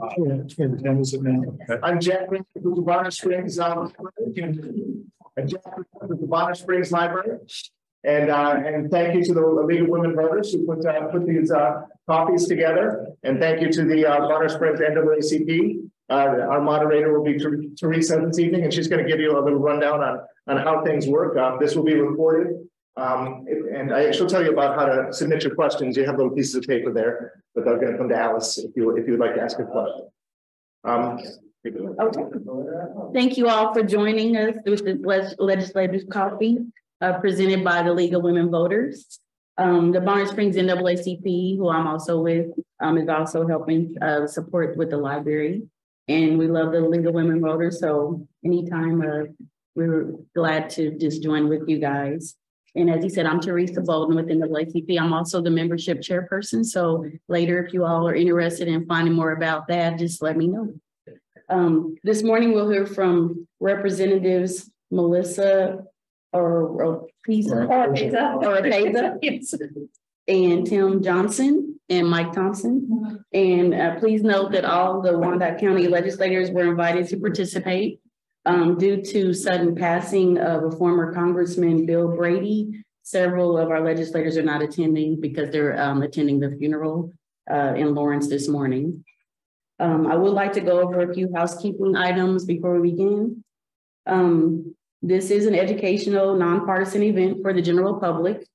I'm Jack with the Bonner Springs, Bonner Springs Library. And thank you to the League of Women Voters who put these copies together. And thank you to the Bonner Springs NAACP. Our moderator will be Teresa this evening, and she's going to give you a little rundown on how things work. This will be recorded. And she'll tell you about how to submit your questions. You have little pieces of paper there, but they're going to come to Alice if you would like to ask a question. Okay. Thank you all for joining us with this legislative coffee presented by the League of Women Voters. The Bonner Springs NAACP, who I'm also with, is also helping support with the library. And we love the League of Women Voters. So anytime we're glad to just join with you guys. And as he said, I'm Teresa Bolden within the NAACP. I'm also the membership chairperson. So later, if you all are interested in finding more about that, just let me know. This morning, we'll hear from Representatives Melissa Oropeza and Tim Johnson and Mike Thompson. And please note that all the Wyandotte County legislators were invited to participate. Due to sudden passing of a former Congressman, Bill Brady, several of our legislators are not attending because they're attending the funeral in Lawrence this morning. I would like to go over a few housekeeping items before we begin. This is an educational, nonpartisan event for the general public.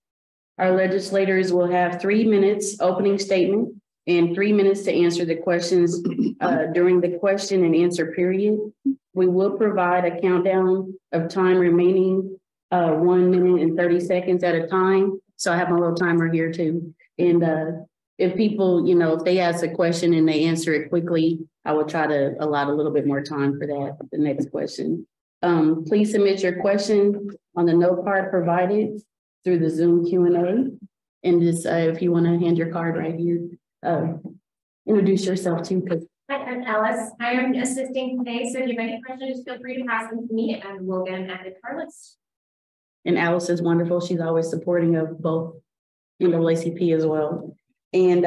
Our legislators will have 3 minutes opening statement and 3 minutes to answer the questions during the question and answer period. We will provide a countdown of time remaining 1 minute and 30 seconds at a time. So I have my little timer here too. And if people, if they ask a question and they answer it quickly, I will try to allot a little bit more time for that, the next question. Please submit your question on the note card provided through the Zoom Q&A. And just if you want to hand your card right here, introduce yourself too, because Hi, I'm Alice. I am assisting today, so if you have any questions, just feel free to pass them to me and we'll get them added to our list. And Alice is wonderful. She's always supporting of both NAACP as well. And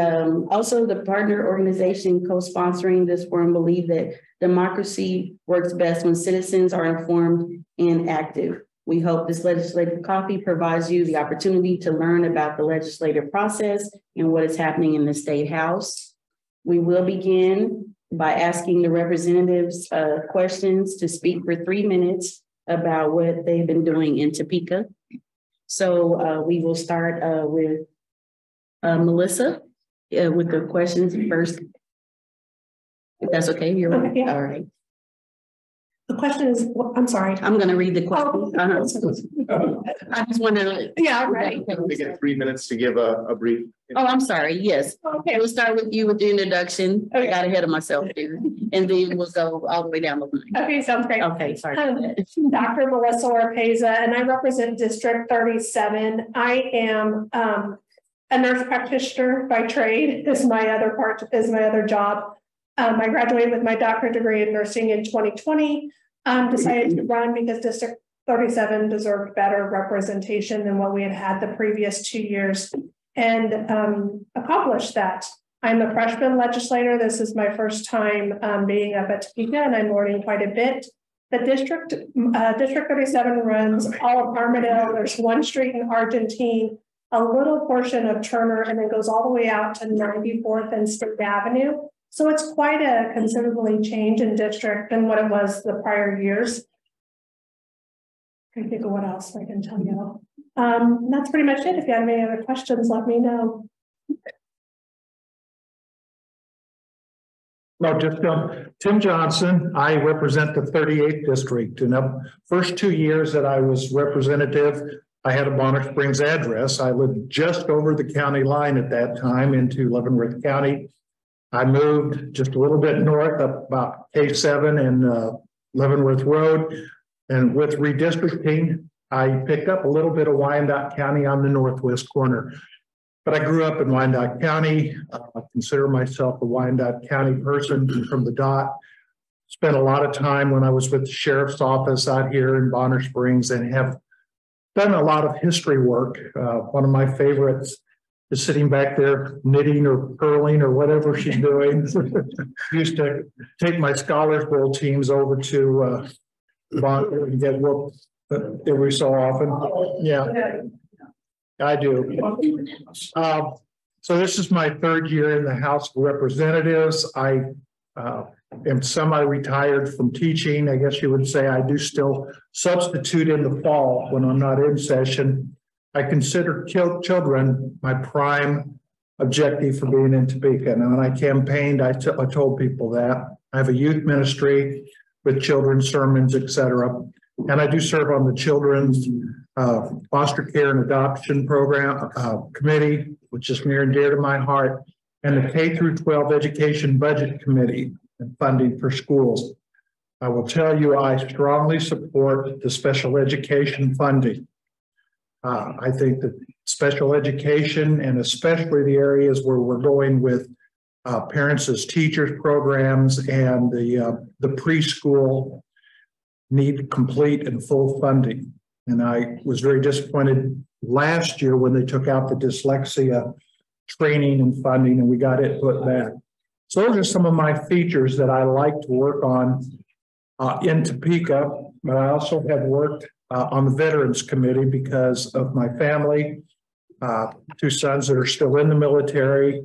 also the partner organization co-sponsoring this forum believe that democracy works best when citizens are informed and active. We hope this legislative coffee provides you the opportunity to learn about the legislative process and what is happening in the State House. We will begin by asking the representatives questions to speak for 3 minutes about what they've been doing in Topeka. So we will start with Melissa with the questions first. If that's okay, you're right. Okay, yeah. All right. The question is, I'm sorry. I'm going to read the question. I just wanted to. Yeah, right. We get 3 minutes to give a brief. Oh, I'm sorry. Yes. Okay. We'll start with you with the introduction. Okay. I got ahead of myself here. And then we'll go all the way down the line. Okay, sounds great. Okay, sorry. Dr. Melissa Oropeza, and I represent District 37. I am a nurse practitioner by trade, is my other job. I graduated with my doctorate degree in nursing in 2020. Decided to run because District 37 deserved better representation than what we had the previous 2 years, and accomplished that. I'm a freshman legislator. This is my first time being up at Topeka, and I'm learning quite a bit. The District 37 runs all of Armadale. There's one street in Argentine, a little portion of Turner, and then goes all the way out to 94th and State Avenue. So it's quite a considerably change in district than what it was the prior years. I think of what else I can tell you. That's pretty much it. If you have any other questions, let me know. No, just Tim Johnson. I represent the 38th district. In the first 2 years that I was representative, I had a Bonner Springs address. I lived just over the county line at that time into Leavenworth County. I moved just a little bit north up about K7 and Leavenworth Road. And with redistricting, I picked up a little bit of Wyandotte County on the northwest corner. But I grew up in Wyandotte County. I consider myself a Wyandotte County person from the dot. Spent a lot of time when I was with the sheriff's office out here in Bonner Springs and have done a lot of history work. One of my favorites is sitting back there knitting or purling or whatever she's doing. Used to take my Scholars Bowl teams over to Bonner and get whooped every so often. Yeah, I do. So this is my third year in the House of Representatives. I am semi-retired from teaching. I guess you would say I do still substitute in the fall when I'm not in session. I consider children my prime objective for being in Topeka. And when I campaigned, I told people that. I have a youth ministry with children's sermons, etc. And I do serve on the Children's Foster Care and Adoption Program Committee, which is near and dear to my heart, and the K through 12 Education Budget Committee and funding for schools. I will tell you, I strongly support the special education funding. I think that special education, and especially the areas where we're going with parents as teachers programs and the preschool, need complete and full funding. And I was very disappointed last year when they took out the dyslexia training and funding and we got it put back. So those are some of my features that I like to work on in Topeka, but I also have worked on the Veterans Committee because of my family, 2 sons that are still in the military.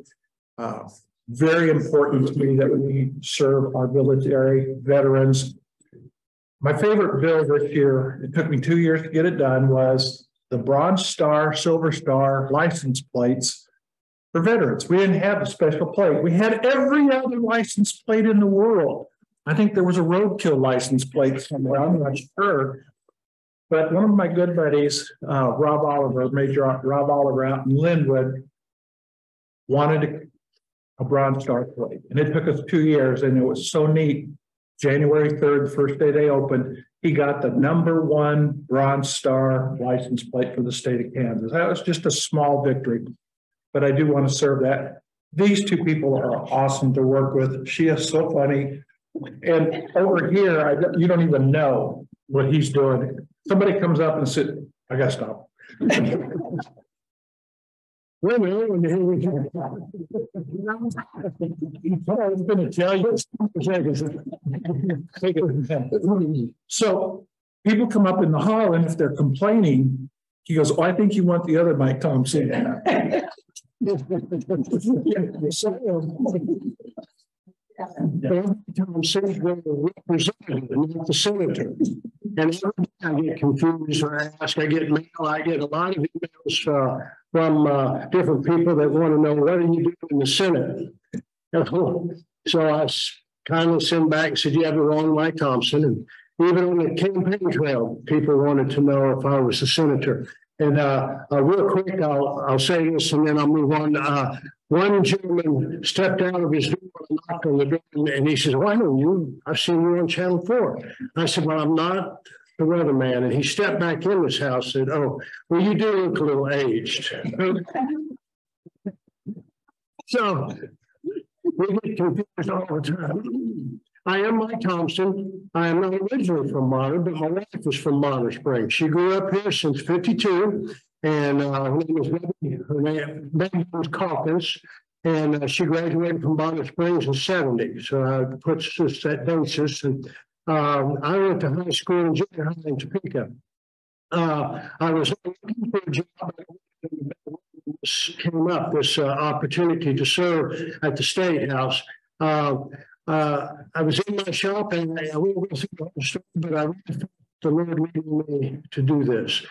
Very important to me that we serve our military veterans. My favorite bill this year, it took me 2 years to get it done, was the Bronze Star, Silver Star license plates for veterans. We didn't have a special plate. We had every other license plate in the world. I think there was a roadkill license plate somewhere, I'm not sure. But one of my good buddies, Rob Oliver, Major Rob Oliver out in Linwood, wanted a Bronze Star plate. And it took us 2 years, and it was so neat. January 3rd, the first day they opened, he got the #1 Bronze Star license plate for the state of Kansas. That was just a small victory, but I do want to serve that. These 2 people are awesome to work with. She is so funny. And over here, you don't even know what he's doing. Somebody comes up and says, I got to stop. Wait a minute, I was going to tell you. So people come up in the hall, and if they're complaining, he goes, "Oh, I think you want the other Mike Thompson." Thompson was representative, not the senator. And every day I get confused or I get mail. I get a lot of emails from different people that want to know, what are you doing in the Senate? So I kindly sent back and said, you have the wrong Mike Thompson. And even on the campaign trail, people wanted to know if I was a senator. And real quick, I'll say this and then I'll move on. One gentleman stepped out of his door and knocked on the door, and he says, "Why don't you? I've seen you on Channel 4." I said, "Well, I'm not the weatherman." And he stepped back in his house and said, "Oh, well, you do look a little aged." So we get confused all the time. I am Mike Thompson. I am not originally from Bonner, but my wife was from Bonner Springs. She grew up here since '52. And her name was Calkins, and she graduated from Bonner Springs in '70. So I put this at basis. And I went to high school and junior high in Topeka. I was looking for a job. This came up, this opportunity to serve at the State House. I was in my shop, and I won't go through the whole story, but I really felt the Lord leading me to do this.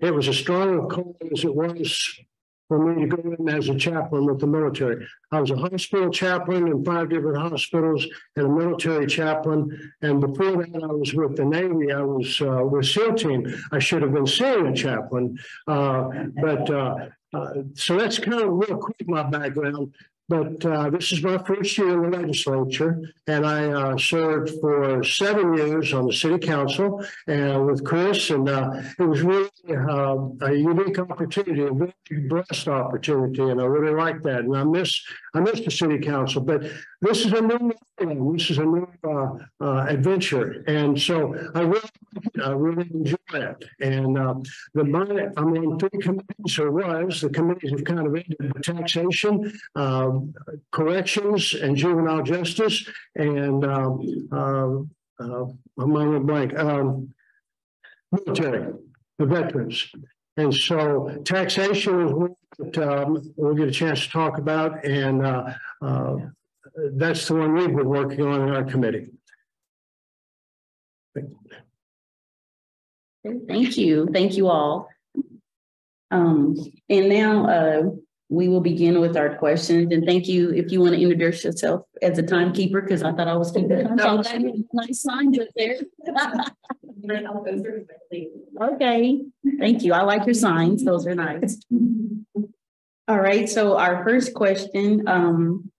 It was as strong a call as it was for me to go in as a chaplain with the military. I was a hospital chaplain in 5 different hospitals and a military chaplain. And before that, I was with the Navy. I was with SEAL Team. I should have been seeing a chaplain. So that's kind of real quick my background. But this is my first year in the legislature, and I served for 7 years on the city council and with Chris, and it was really a unique opportunity, a very blessed opportunity, and I really like that. And I miss the city council, but this is a new adventure, and so I really enjoy it. And I'm on 3 committees, or was. The committees have kind of ended: taxation, corrections, and juvenile justice, and I'm on a blank. Military, the veterans. And so taxation is one that we'll get a chance to talk about, and that's the one we've been working on in our committee. Thank you. Thank you all. And now we will begin with our questions. And thank you if you want to introduce yourself as a timekeeper, because I thought I was keeping time. So nice signs up there. Okay, thank you. I like your signs. Those are nice. All right, so our first question, and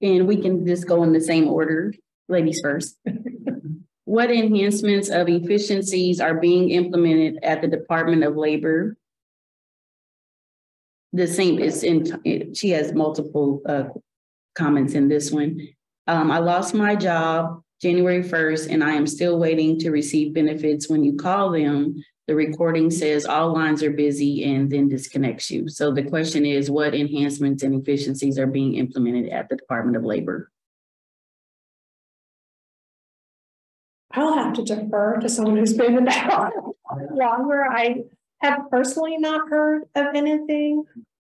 we can just go in the same order. Ladies first. What enhancements of efficiencies are being implemented at the Department of Labor? The same is she has multiple comments in this one. I lost my job January 1st, and I am still waiting to receive benefits. When you call them, the recording says all lines are busy and then disconnects you. So the question is, what enhancements and efficiencies are being implemented at the Department of Labor? I'll have to defer to someone who's been in that longer. I have personally not heard of anything.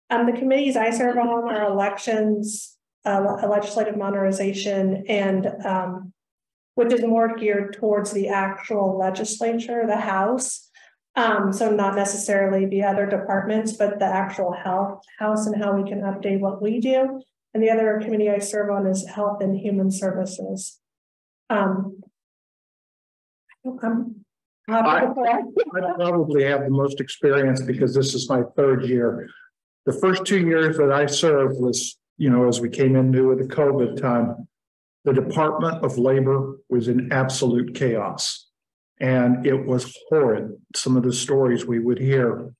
The committees I serve on are elections, legislative modernization, and which is more geared towards the actual legislature, the House. So not necessarily the other departments, but the actual House and how we can update what we do. And the other committee I serve on is Health and Human Services. I probably have the most experience because this is my 3rd year. The first 2 years that I served was, as we came into the COVID time, the Department of Labor was in absolute chaos, and it was horrid. Some of the stories we would hear.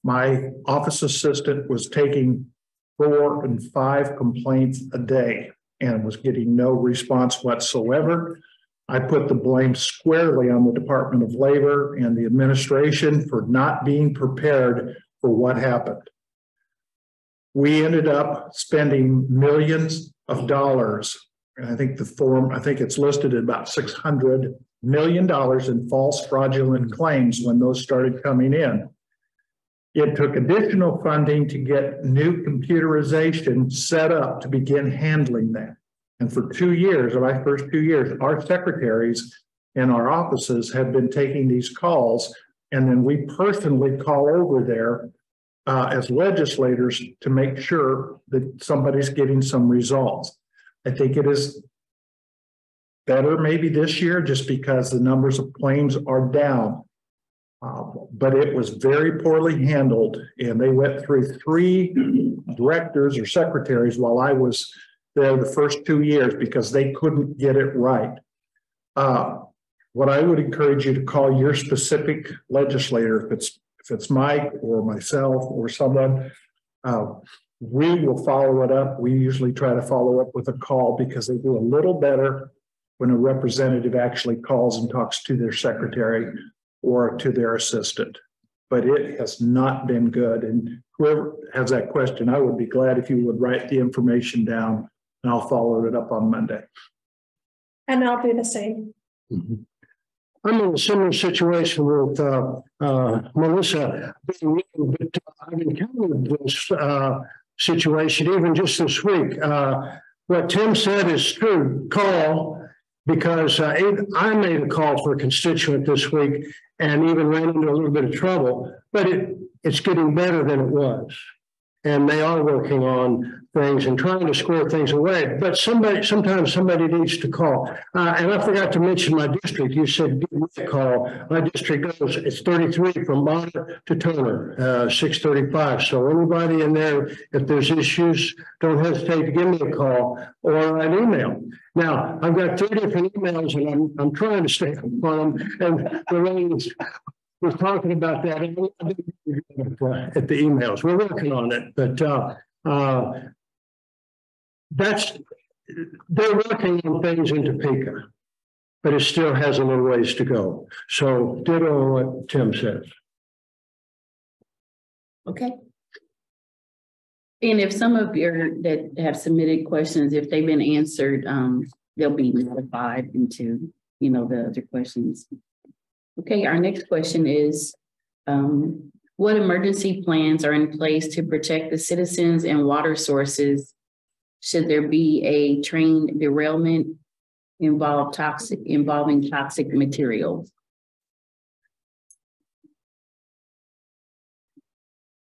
My office assistant was taking 4 and 5 complaints a day and was getting no response whatsoever. I put the blame squarely on the Department of Labor and the administration for not being prepared for what happened. We ended up spending millions of dollars. And I think it's listed at about $600 million in false fraudulent claims when those started coming in. It took additional funding to get new computerization set up to begin handling that. And for 2 years, my first 2 years, our secretaries in our offices have been taking these calls, and then we personally call over there as legislators to make sure that somebody's getting some results. I think it is better maybe this year just because the numbers of claims are down. But it was very poorly handled, and they went through 3 directors or secretaries while I was there the first 2 years because they couldn't get it right. What I would encourage you to call your specific legislator, if it's Mike or myself or someone, we will follow it up. We usually try to follow up with a call because they do a little better when a representative actually calls and talks to their secretary or to their assistant. But it has not been good. And whoever has that question, I would be glad if you would write the information down, and I'll follow it up on Monday. And I'll do the same. Mm-hmm. I'm in a similar situation with Melissa, but I've encountered this situation even just this week. What Tim said is true. Call, because I made a call for a constituent this week and even ran into a little bit of trouble, but it's getting better than it was. And they are working on things and trying to square things away. But sometimes somebody needs to call. And I forgot to mention my district. You said give me a call. My district goes, it's 33 from Bonner to Turner, 635. So anybody in there, if there's issues, don't hesitate to give me a call or an email. Now, I've got 3 different emails, and I'm trying to stay on them. And the ladies we're talking about that at the emails. We're working on it, but that's they're working on things in Topeka, but it still has a little ways to go. So ditto on what Tim says. Okay. And if some of your that have submitted questions, if they've been answered, they'll be notified into, you know, the other questions. Okay, our next question is, what emergency plans are in place to protect the citizens and water sources should there be a train derailment involving toxic materials?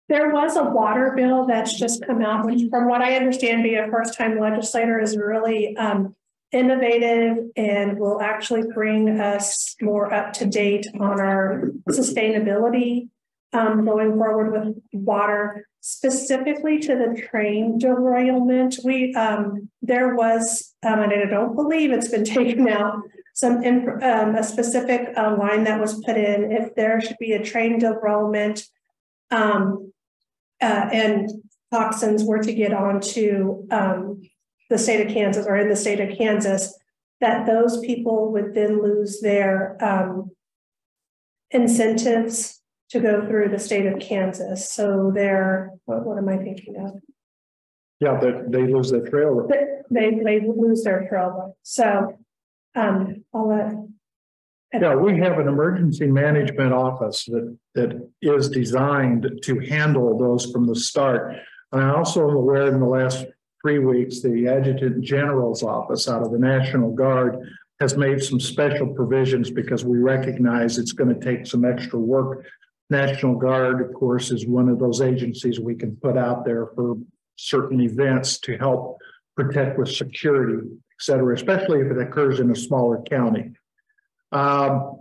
There was a water bill that's just come out, which from what I understand, being a first-time legislator is really innovative and will actually bring us more up to date on our sustainability going forward with water. Specifically to the train derailment, there was, and I don't believe it's been taken out, a specific line that was put in if there should be a train derailment and toxins were to get onto the state of Kansas or in the state of Kansas, that those people would then lose their incentives to go through the state of Kansas. So they're, what am I thinking of? Yeah, they lose their trail. They lose their trail. So I'll let. Yeah, we have an emergency management office that is designed to handle those from the start. And I also am aware in the last 3 weeks, the Adjutant General's office out of the National Guard has made some special provisions because we recognize it's going to take some extra work. National Guard, of course, is one of those agencies we can put out there for certain events to help protect with security, et cetera, especially if it occurs in a smaller county. Ron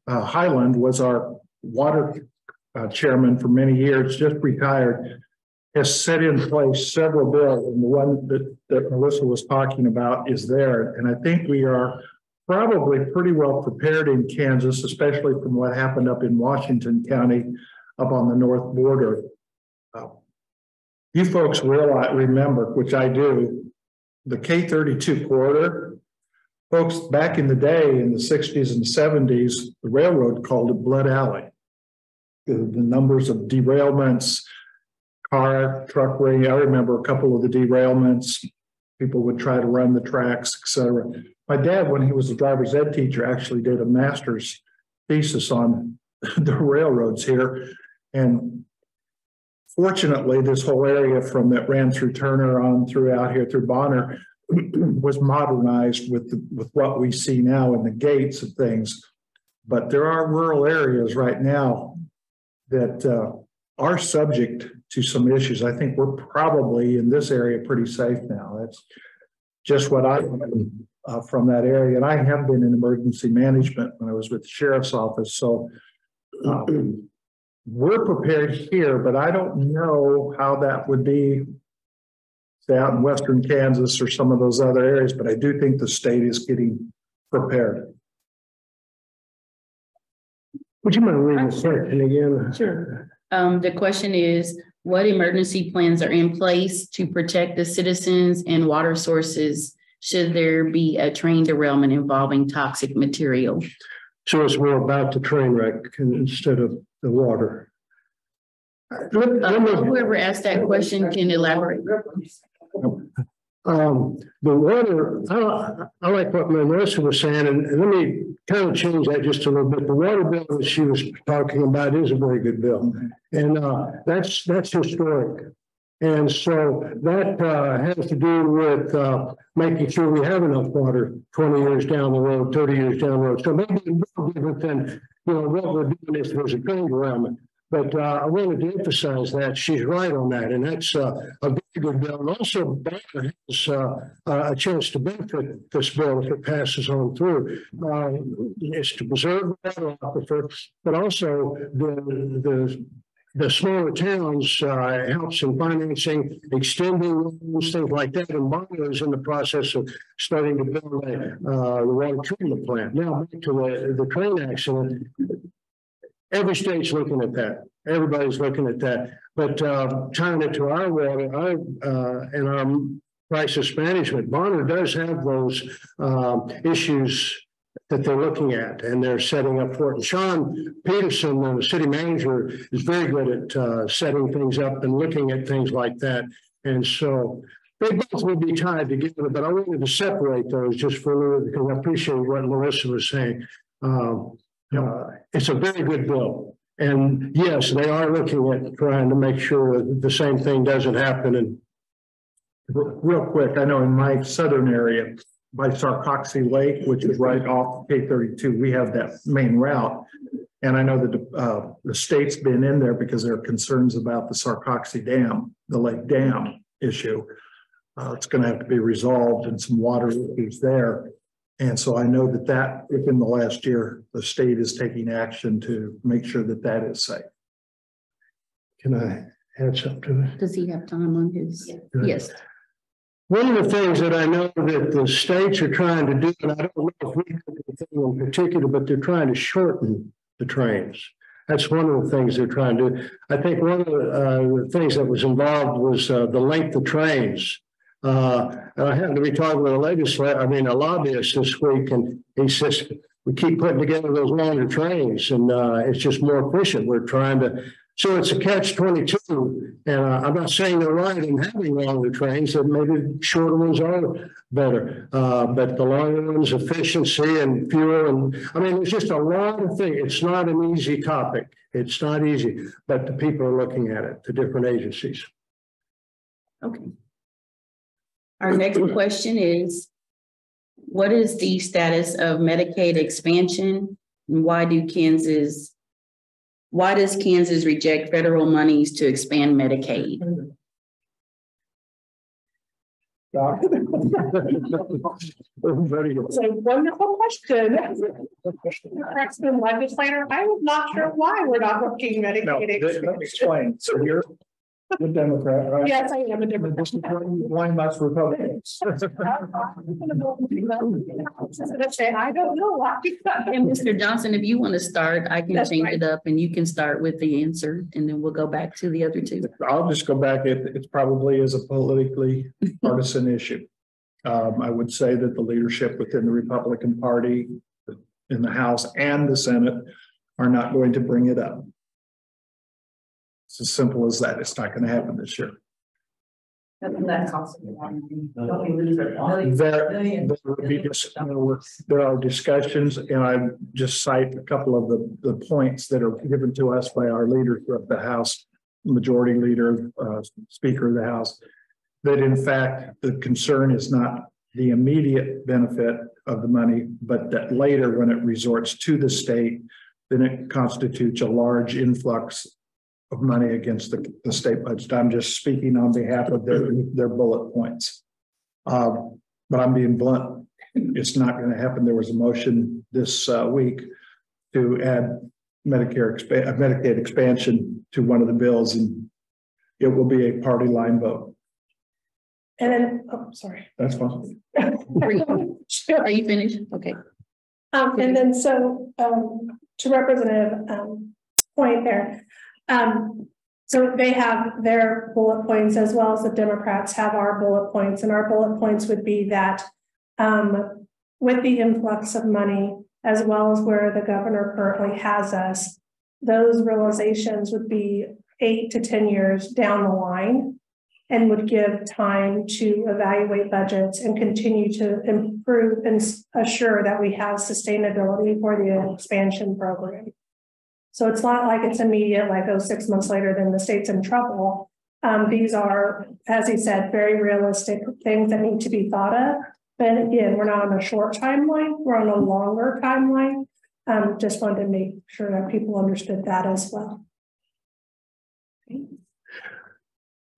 Highland was our water chairman for many years, just retired, has set in place several bills, and the one that Melissa was talking about is there. And I think we are probably pretty well prepared in Kansas, especially from what happened up in Washington County up on the north border. You folks remember, which I do, the K-32 corridor. Folks, back in the day, in the 60s and 70s, the railroad called it Blood Alley. The numbers of derailments, car, truck ring. I remember a couple of the derailments. People would try to run the tracks, et cetera. My dad, when he was a driver's ed teacher, actually did a master's thesis on the railroads here. And fortunately, this whole area from that ran through Turner on throughout here through Bonner was modernized with what we see now in the gates of things. But there are rural areas right now that are subject to some issues. I think we're probably in this area pretty safe now. That's just what I from that area. And I have been in emergency management when I was with the sheriff's office. So we're prepared here, but I don't know how that would be say out in western Kansas or some of those other areas, but I do think the state is getting prepared. Would you mind reading the question again? Sure. The question is, what emergency plans are in place to protect the citizens and water sources should there be a train derailment involving toxic material? So it's more about the train wreck instead of the water. Whoever asked that question can elaborate. The water, I like what Melissa was saying, and let me kind of change that just a little bit. The water bill that she was talking about is a very good bill, and that's historic. And so that has to do with making sure we have enough water 20 years down the road, 30 years down the road. So maybe it's a little different than what we're doing if there's a train derailment. But I wanted to emphasize that she's right on that, and that's a very good bill. And also, Banner has a chance to benefit this bill if it passes on through. It's to preserve the water aquifer, but also the smaller towns helps in financing, extending loans, things like that. And Bonner is in the process of starting to build the water treatment plant. Now back to the train accident. Every state's looking at that. Everybody's looking at that. But tying it to our water, and our crisis management. Bonner does have those issues that they're looking at, and they're setting up for it. And Sean Peterson, the city manager, is very good at setting things up and looking at things like that. And so they both will be tied together, but I wanted to separate those just for a little, because I appreciate what Melissa was saying. It's a very good bill. And yes, they are looking at trying to make sure that the same thing doesn't happen. And real quick, I know in my southern area by Sarcoxy Lake, which is right off K32, we have that main route. And I know that the state's been in there because there are concerns about the Sarcoxy Dam, the Lake Dam issue. It's going to have to be resolved and some water issues there. And so I know that within the last year, the state is taking action to make sure that that is safe. can I add something to that? Does he have time on his? Yes. One of the things that I know that the states are trying to do, and I don't know if we have anything in particular, but they're trying to shorten the trains. That's one of the things they're trying to do. I think one of the things that was involved was the length of trains. And I happened to be talking with a lobbyist this week, and he says, we keep putting together those longer trains, and it's just more efficient. We're trying to, so it's a catch-22. And I'm not saying they're right in having longer trains, that maybe shorter ones are better. But the longer ones, efficiency and fuel, and I mean, there's just a lot of things. It's not an easy topic. It's not easy, but the people are looking at it, the different agencies. Okay. Our next question is, what is the status of Medicaid expansion? And why does Kansas reject federal monies to expand Medicaid? It's a wonderful question. Freshman legislator, I'm not sure why we're not looking Medicaid. No, let me explain. So you're a Democrat, right? Yes, I am a Democrat. Blind us Republicans. I don't know why. And Mr. Johnson, if you want to start, I can change it up and you can start with the answer and then we'll go back to the other two. I'll just go back. It probably is a politically partisan issue. I would say that the leadership within the Republican Party in the House and the Senate are not going to bring it up. It's as simple as that. It's not going to happen this year. There are discussions, and I just cite a couple of the points that are given to us by our leader of the House, Majority Leader, Speaker of the House, that in fact the concern is not the immediate benefit of the money, but that later when it resorts to the state, then it constitutes a large influx of money against the state budget. I'm just speaking on behalf of their bullet points. But I'm being blunt. It's not going to happen. There was a motion this week to add Medicaid expansion to one of the bills, and it will be a party line vote. And then, oh, sorry. That's fine. Are you finished? Okay. And then so to Representative point there. So they have their bullet points as well as the Democrats have our bullet points, and our bullet points would be that with the influx of money, as well as where the governor currently has us, those realizations would be 8 to 10 years down the line and would give time to evaluate budgets and continue to improve and assure that we have sustainability for the expansion program. So it's not like it's immediate, like, oh, 6 months later, then the state's in trouble. These are, as he said, very realistic things that need to be thought of. But again, we're not on a short timeline, we're on a longer timeline. Just wanted to make sure that people understood that as well. One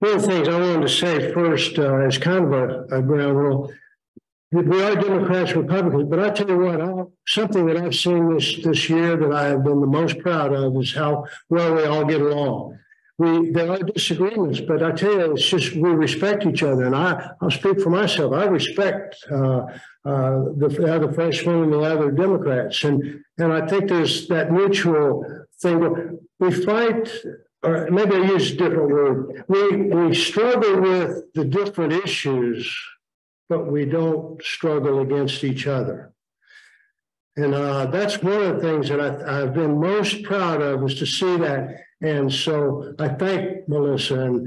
of the things I wanted to say first is kind of a ground rule. We are Democrats, Republicans, but I tell you what, something that I've seen this year that I have been the most proud of is how well we all get along. There are disagreements, but I tell you, it's just we respect each other. And I'll speak for myself. I respect the other freshmen and the other Democrats. And I think there's that mutual thing. We fight or maybe I use a different word. We struggle with the different issues, but we don't struggle against each other. And that's one of the things that I've been most proud of, is to see that. And so I thank Melissa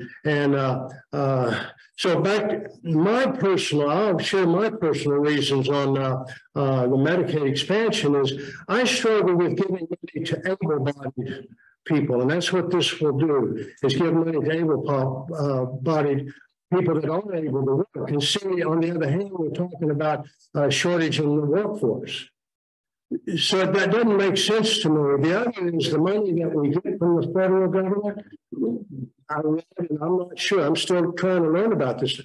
so back to my personal, I'll share my personal reasons on the Medicaid expansion is I struggle with giving money to able-bodied people. And that's what this will do, is give money to able-bodied people that aren't able to work. And see, on the other hand, we're talking about a shortage in the workforce. So that doesn't make sense to me. The other is the money that we get from the federal government. I read, and I'm not sure. I'm still trying to learn about this.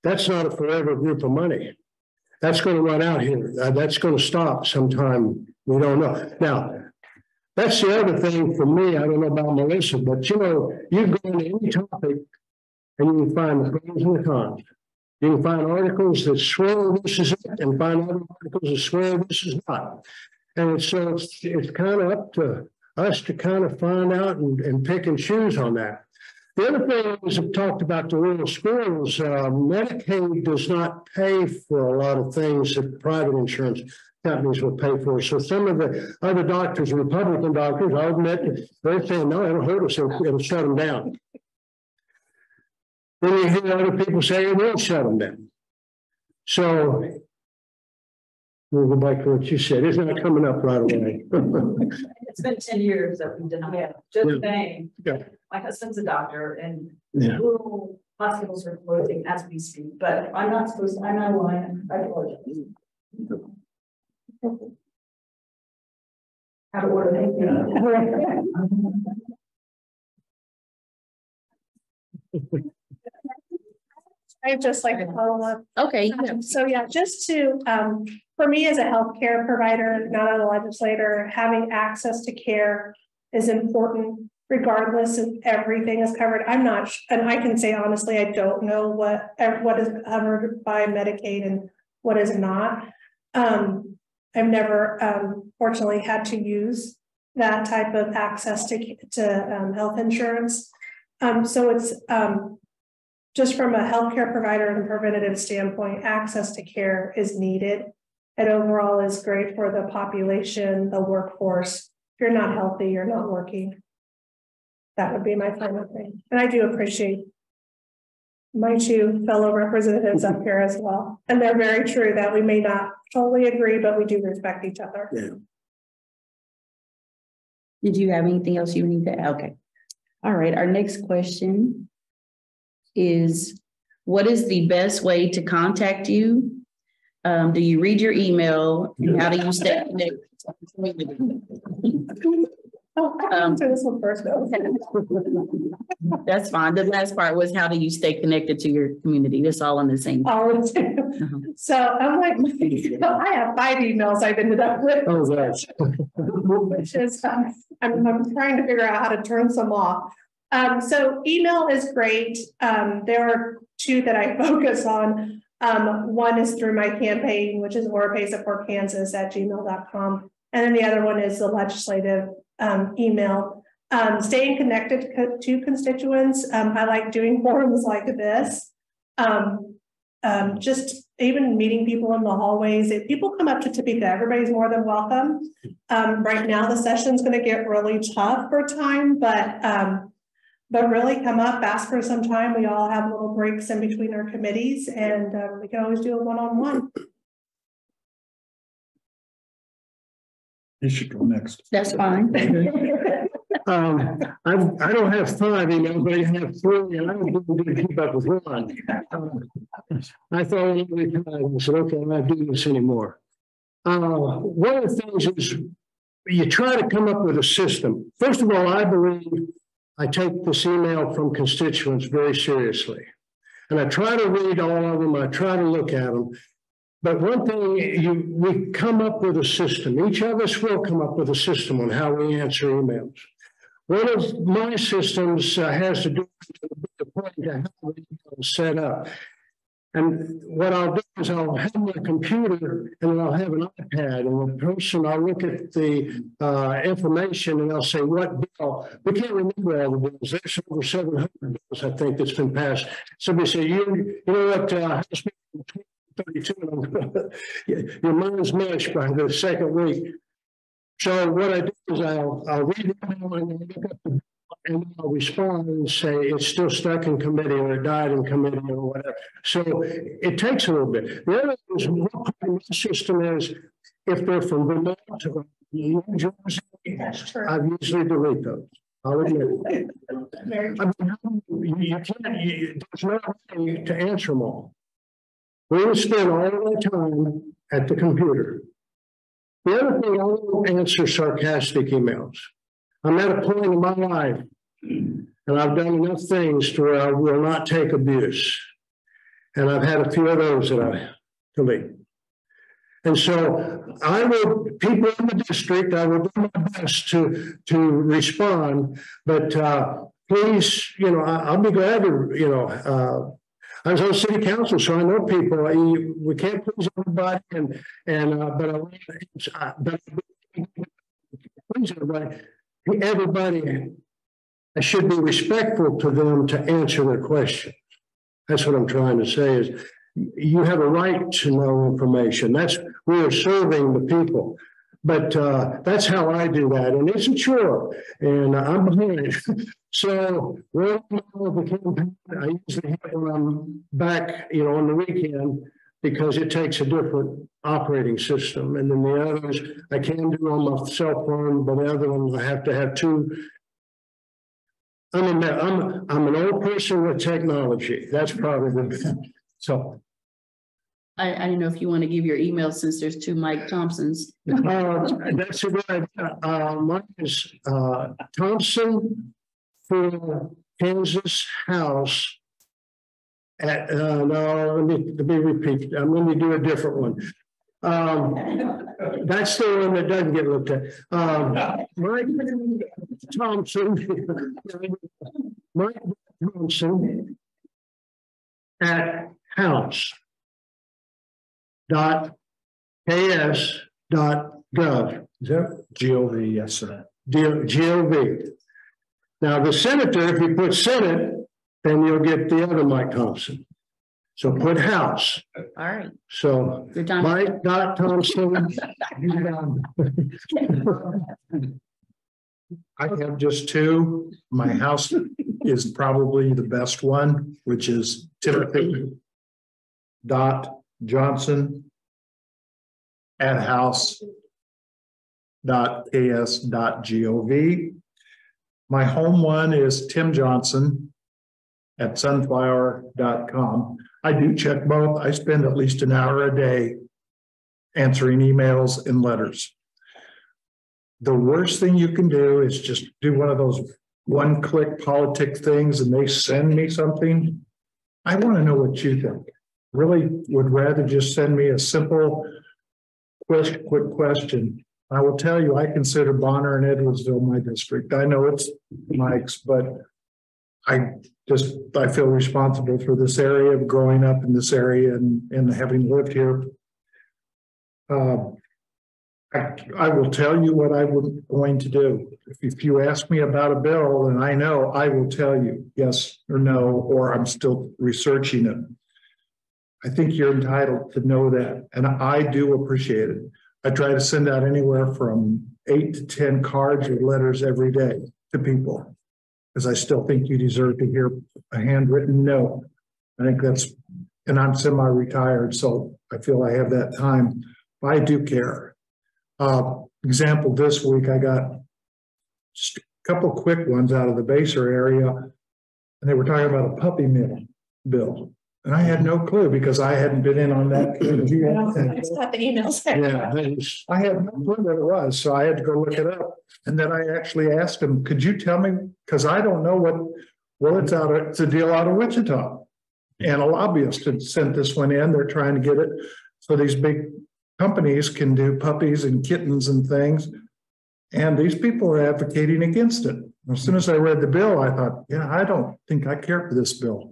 That's not a forever group of money. That's going to run out here. That's going to stop sometime. We don't know. Now, that's the other thing for me. I don't know about Melissa, but you know, you go into any topic and you can find the pros and the cons. You can find articles that swear this is it and find other articles that swear this is not. And so it's kind of up to us to kind of find out and pick and choose on that. The other thing is, I've talked about the rural schools. Medicaid does not pay for a lot of things that private insurance companies will pay for. So some of the other doctors, Republican doctors, I'll admit, they're saying, no, it'll hurt us, it'll shut them down. Then you hear other people say it will shut them down. So we'll go back to what you said. It's not coming up right away. It's been 10 years that we've done it. Just saying. Yeah. My husband's a doctor and rural hospitals are closing as we speak, but I'm not supposed to, I'm not lying. I apologize. How to order anything. I'd just like to follow up. Okay. So yeah, just to, for me as a healthcare provider, not a legislator, having access to care is important regardless if everything is covered. I'm not, and I can say honestly, I don't know what is covered by Medicaid and what is not. I've never, fortunately, had to use that type of access to health insurance. So it's, just from a healthcare provider and preventative standpoint, access to care is needed. And overall is great for the population, the workforce. If you're not healthy, you're not working. That would be my final thing. And I do appreciate my two fellow representatives up here as well. And they're very true that we may not totally agree, but we do respect each other. Yeah. Did you have anything else you need to add? Okay. All right. Our next question is, what is the best way to contact you? Do you read your email? And how do you stay connected? This one first, though. That's fine. The last part was, how do you stay connected to your community? That's all in the same. So I'm like, I have 5 emails I've ended up with. Oh, gosh. Which is, I'm trying to figure out how to turn some off. So email is great. There are 2 that I focus on. One is through my campaign, which is oropesa4kansas@gmail.com. And then the other one is the legislative email. Staying connected to constituents. I like doing forums like this. Just even meeting people in the hallways. If people come up to Topeka, everybody's more than welcome. Right now, the session's going to get really tough for time, but really come up, ask for some time. We all have little breaks in between our committees, and we can always do a one-on-one. You should go next. That's fine. I don't have 5 emails, but I have 3, and I don't keep up with one. I thought every time I said, okay, I'm not doing this anymore. One of the things is you try to come up with a system. First of all, I believe I take this email from constituents very seriously. And I try to read all of them, I try to look at them. But one thing, we come up with a system. Each of us will come up with a system on how we answer emails. One of my systems has to do with the point of how we set up. And what I'll do is I'll have my computer and then I'll have an iPad, and the person, I'll look at the information and I'll say, what bill? We can't remember all the bills. There's over 700 bills, I think, that's been passed. Somebody say, you know what, House Bill 32, your mind's mush by the second week. So what I do is I'll read it and look up the bill, and I'll respond and say it's still stuck in committee or it died in committee or whatever. So it takes a little bit. The other thing is, what part of the system is, if they're from Vermont to New Jersey, I usually delete those. I'll admit it. You can't, there's no way to answer them all. We will spend all our time at the computer. The other thing, I won't answer sarcastic emails. I'm at a point in my life, and I've done enough things to where I will not take abuse. And I've had a few of those that I delete. And so people in the district, I will do my best to respond, but please, I'll be glad to, I was on city council, so I know people. We can't please everybody, but please everybody. I should be respectful to them to answer their question. That's what I'm trying to say is you have a right to know information. We're serving the people. But that's how I do that. And it's a chore. And I'm behind. So when I usually have it when I'm back, on the weekend, because it takes a different operating system. And then the others I can do on my cell phone, but the other ones I have to have two. I'm an old person with technology. That's probably the thing. So I didn't know if you want to give your email since there's two Mike Thompsons. That's a good idea. Mine is Thompson for Kansas House. No, let me repeat. I'm going to do a different one. That's the one that doesn't get looked at. Mike Thompson at House. .ks.gov. Is that GOV? Yes, sir. GOV. Now the senator, if you put Senate, then you'll get the other Mike Thompson. So put House. All right. So Mike Thompson. I have just two. My house is probably the best one, which is Timothy Johnson at house.ks.gov. My home one is Tim Johnson at sunflower.com. I do check both. I spend at least an hour a day answering emails and letters. The worst thing you can do is just do one of those one-click politic things and they send me something. I want to know what you think. Really would rather just send me a simple, quick question. I will tell you, I consider Bonner and Edwardsville my district. I know it's Mike's, but I feel responsible for this area, of growing up in this area and having lived here. I will tell you what I'm going to do. If you ask me about a bill and I know, I will tell you yes or no, or I'm still researching it. I think you're entitled to know that. And I do appreciate it. I try to send out anywhere from 8 to 10 cards or letters every day to people, because I still think you deserve to hear a handwritten note. I think and I'm semi-retired, so I feel I have that time. But I do care. Example, this week I got just a couple quick ones out of the Baser area, and they were talking about a puppy mill bill. And I had no clue because I hadn't been in on that. It's not the emails. Yeah, I had no clue what it was, so I had to go look it up. And then I actually asked him, could you tell me? Because I don't know it's a deal out of Wichita. And a lobbyist had sent this one in. They're trying to get it so these big companies can do puppies and kittens and things. And these people are advocating against it. As soon as I read the bill, I thought, yeah, I don't think I care for this bill.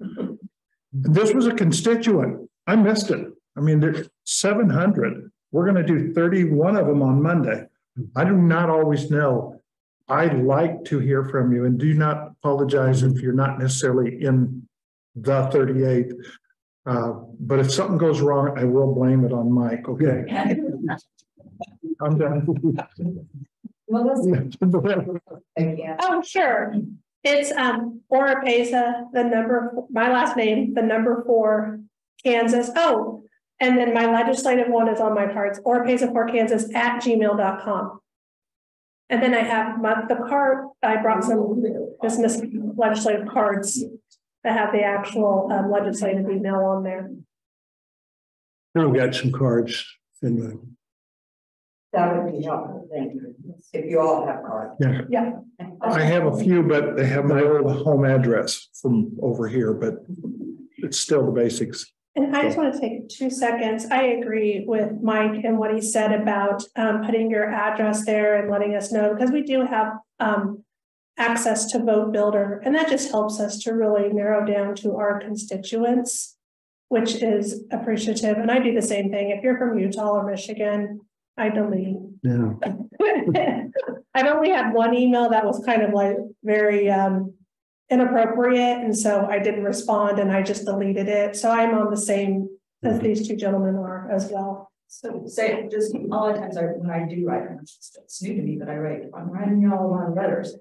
And this was a constituent. I missed it. I mean, there's 700. We're gonna do 31 of them on Monday. I do not always know. I'd like to hear from you, and do not apologize if you're not necessarily in the 38th. But if something goes wrong, I will blame it on Mike, okay? I'm done. Oh, sure. It's Oropesa, my last name, the number 4, Kansas. Oh, and then my legislative one is on my cards, oropesa4kansas@gmail.com. And then I have the card, I brought some business legislative cards that have the actual legislative email on there. I've got some cards in the. That would be helpful, thank you. If you all have cards. Yeah. I have a few, but they have my old home address from over here, but it's still the basics. And I just want to take 2 seconds. I agree with Mike and what he said about putting your address there and letting us know, because we do have access to Vote Builder, and that just helps us to really narrow down to our constituents, which is appreciative. And I do the same thing. If you're from Utah or Michigan, I delete. Yeah. I've only had one email that was kind of like very inappropriate, and so I didn't respond and I just deleted it. So I'm on the same as these 2 gentlemen are as well. So say, just a lot of times when I do write, it's new to me, but I'm writing y'all a lot of letters.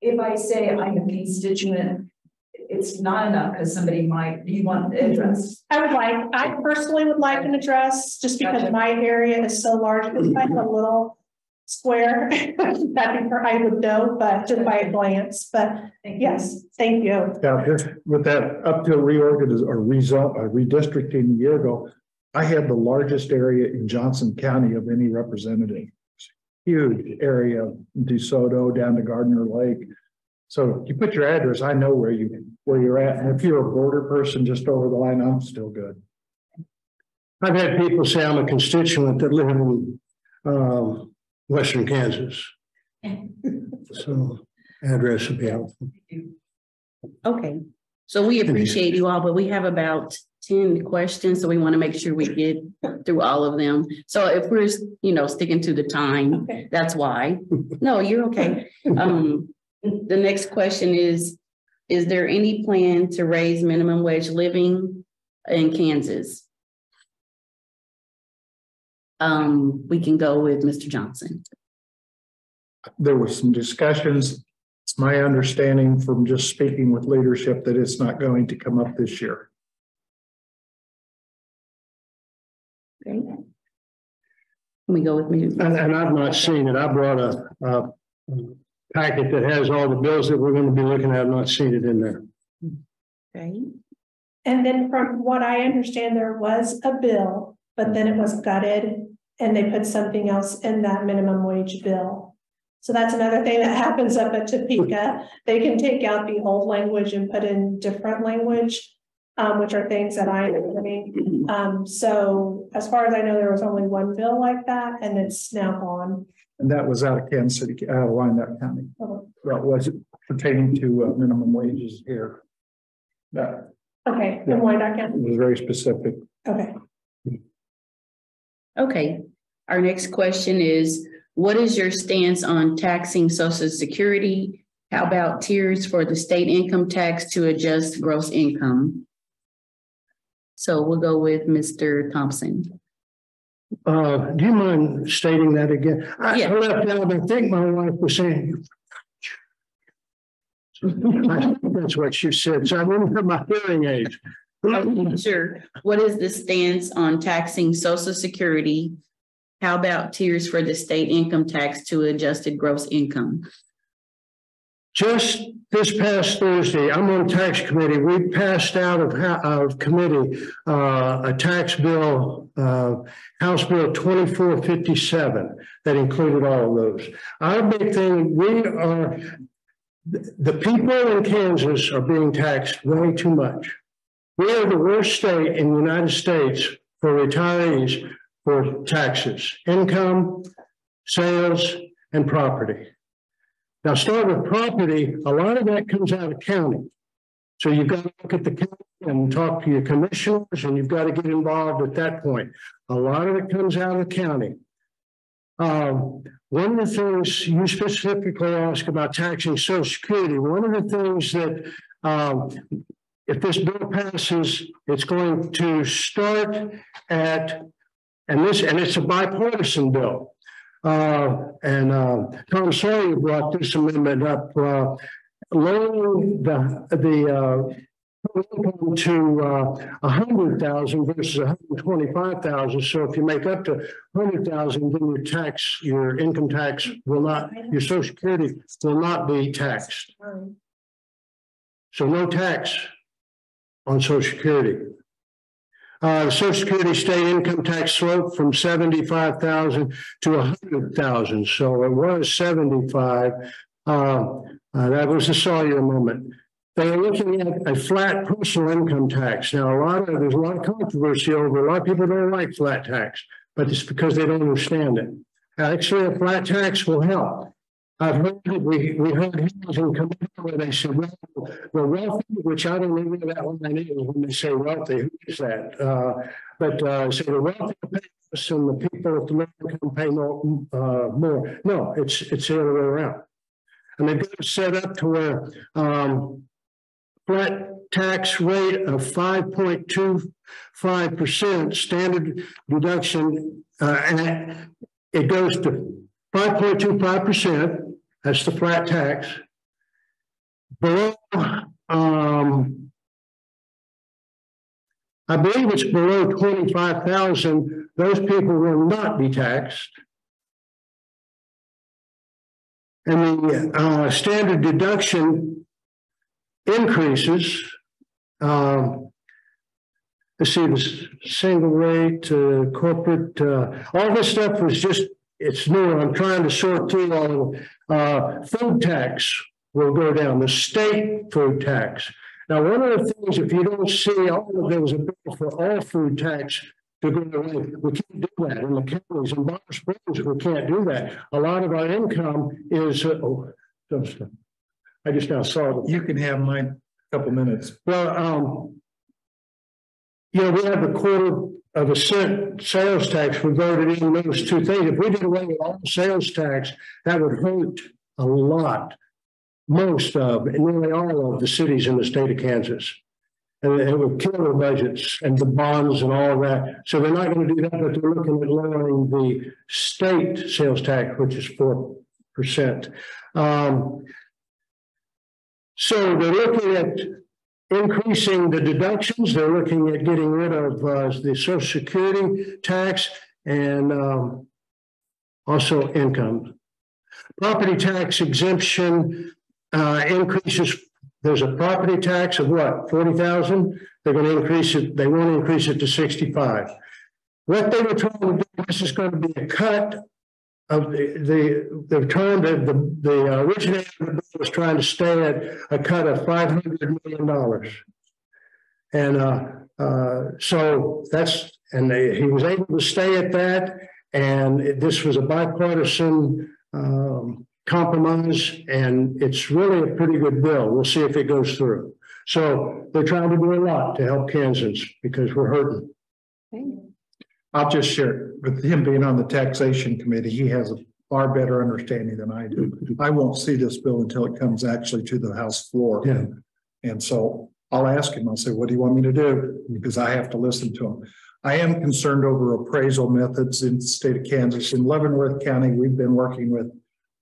If I say I'm a constituent, it's not enough because somebody you want the address. I personally would like an address, just because my area is so large. It's like a little square. I would know, but just by a glance, but yes, thank you. Yeah, with that up to redistricting a year ago, I had the largest area in Johnson County of any representative. Huge area, DeSoto down to Gardner Lake. So you put your address, I know where you're at. And if you're a border person just over the line, I'm still good. I've had people say I'm a constituent that live in Western Kansas. So address would be helpful. Okay, so we appreciate you all, but we have about 10 questions, so we want to make sure we get through all of them. So if we're, sticking to the time, Okay. That's why. No, you're okay. The next question is there any plan to raise minimum wage living in Kansas? We can go with Mr. Johnson. There was some discussions. It's my understanding from just speaking with leadership that it's not going to come up this year. Okay. Can we go with me? And I've not seen it. I brought a packet that has all the bills that we're going to be looking at. I've not seen it in there. Okay. And then from what I understand, there was a bill, but then it was gutted and they put something else in that minimum wage bill. So that's another thing that happens up at Topeka. They can take out the old language and put in different language, which are things that I'm learning. So as far as I know, there was only one bill like that and it's now gone. And that was out of Kansas City, out of Wyandotte County. That was pertaining to minimum wages here. That Okay, and why not County? was very specific. Okay. Okay. Our next question is, what is your stance on taxing Social Security? How about tiers for the state income tax to adjust gross income? So we'll go with Mr. Thompson. Do you mind stating that again? I left out, I think my wife was saying, that's what she said. So I didn't have my hearing aids. Sure. What is the stance on taxing Social Security? How about tiers for the state income tax to adjusted gross income? Just this past Thursday, I'm on tax committee. We passed out of committee a tax bill, House Bill 2457, that included all of those. Our big thing, the people in Kansas are being taxed way too much. We are the worst state in the United States for retirees for taxes, income, sales, and property. Now, start with property. A lot of that comes out of county. So you've got to look at the county and talk to your commissioners, and you've got to get involved at that point. A lot of it comes out of the county. One of the things you specifically ask about taxing Social Security, one of the things that if this bill passes, it's going to start at, and it's a bipartisan bill. Tom Sawyer brought this amendment up, lowering the income to 100,000 versus 125,000. So if you make up to 100,000, then your income tax will not, your Social Security will not be taxed. So no tax on Social Security. Social Security state income tax slope from 75,000 to 100,000. So it was 75. That was the Sawyer amendment. They are looking at a flat personal income tax. Now, there's a lot of controversy over. A lot of people don't like flat tax, but it's because they don't understand it. Actually, a flat tax will help. I've heard that we heard hearings in committee where they said, well, the wealthy, which I don't know where that line is when they say wealthy. Who is that? Say the wealthy pay less and the people at the low income pay more. No, it's the other way around. And they've got it set up to where flat tax rate of 5.25% standard deduction, and it goes to 5.25%. That's the flat tax. Below, I believe it's below 25,000. Those people will not be taxed. And the standard deduction increases. Let's see, the single rate, corporate, all this stuff was just, it's new. I'm trying to sort through all of food tax will go down, the state food tax. Now, one of the things, if you don't see all of there was a bill for all food tax to go away, we can't do that in the counties. In Bonner Springs, we can't do that. A lot of our income is, I just now saw it. You can have mine a couple minutes. Well, we have the $0.25 sales tax. We voted in those two things. If we did away with all sales tax, that would hurt a lot, most of, and nearly all of the cities in the state of Kansas. And it would kill their budgets and the bonds and all of that. So they're not going to do that, but they're looking at lowering the state sales tax, which is 4%. So they're looking at increasing the deductions. They're looking at getting rid of the Social Security tax and also income. Property tax exemption increases. There's a property tax of what, 40,000? They're going to increase it. They want to increase it to 65. What they were trying to do, this is going to be a cut of the term that the originator of the bill was trying to stay at a cut of $500 million. And so that's, and he was able to stay at that. And this was a bipartisan compromise, and it's really a pretty good bill. We'll see if it goes through. So they're trying to do a lot to help Kansans because we're hurting. I'll just share with him being on the taxation committee. He has a far better understanding than I do. I won't see this bill until it comes actually to the House floor. Yeah. And so I'll ask him, I'll say, what do you want me to do? Because I have to listen to him. I am concerned over appraisal methods in the state of Kansas. In Leavenworth County, we've been working with